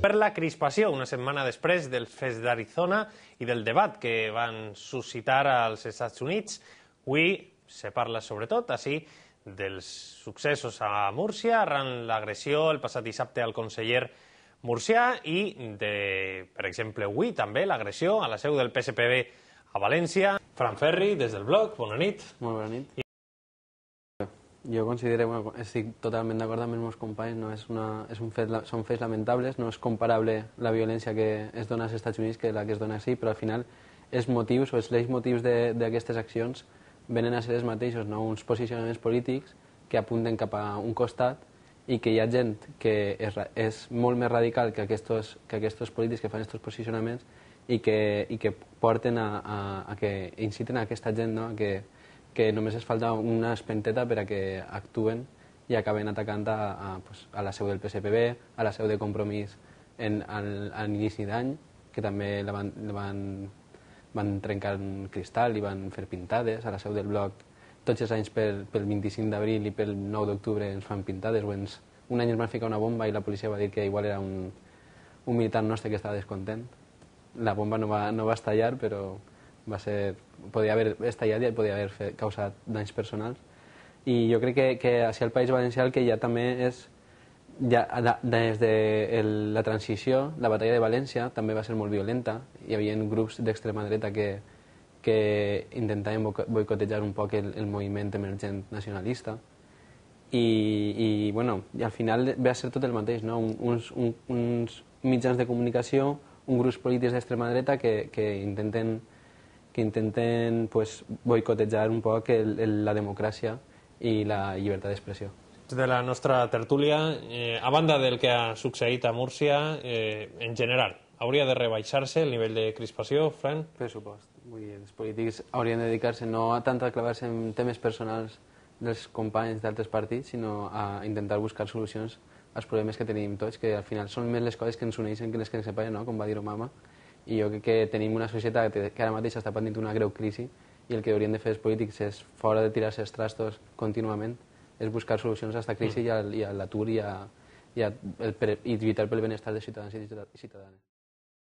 Per la crispació, una setmana després del fest d'Arizona i del debat que van suscitar als Estats Units, avui se parla sobretot, així, dels successos a Múrcia arran l'agressió el passat dissabte al conseller murcià i, per exemple, avui també l'agressió a la seu del PSPB a València. Fran Ferri, des del blog, bona nit. Molt bona nit. Jo considero, estic totalment d'acord amb els meus companys, no són fets lamentables, no és comparable la violència que es dona als Estats Units que la que es dona així, però al final els motius o els motius d'aquestes accions venen a ser els mateixos, no? Uns posicionaments polítics que apunten cap a un costat i que hi ha gent que és molt més radical que aquests polítics que fan aquests posicionaments i que porten a que inciten a aquesta gent, no? Que només es falta una espenteta per a que actuen i acaben atacant a la seu del PSPB, a la seu de Compromís a l'inici d'any, que també van trencar un cristal i van fer pintades a la seu del bloc. Tots els anys pel 25 d'abril i pel 9 d'octubre ens fan pintades. Un any ens van ficar una bomba i la policia va dir que igual era un militar nostre que estava descontent. La bomba no va estallar, però podia haver estallat i podia haver causat danys personals. I jo crec que així al País Valencià el que ja també és, des de la transició, la batalla de València també va ser molt violenta. Hi havia grups d'extrema dreta que intentaven boicotejar un poc el moviment emergent nacionalista. I al final ve a ser tot el mateix, no? Uns mitjans de comunicació, uns grups polítics d'extrema dreta que intenten boicotejar un poc la democràcia i la llibertat d'expressió. De la nostra tertúlia, a banda del que ha succeït a Múrcia, en general, hauria de rebaixar-se el nivell de crispació, Fran? Per supost. Els polítics haurien de dedicar-se no a tant a clavar-se en temes personals dels companys d'altres partits, sinó a intentar buscar solucions als problemes que tenim tots, que al final són més les coses que ens uneixen que les que ens separen, no? Com va dir Obama. I jo crec que tenim una societat que ara mateix està patint una greu crisi i el que haurien de fer els polítics és, fora de tirar-se els trastos contínuament, és buscar solucions a aquesta crisi i a l'atur i lluitar pel benestar dels ciutadans i ciutadanes.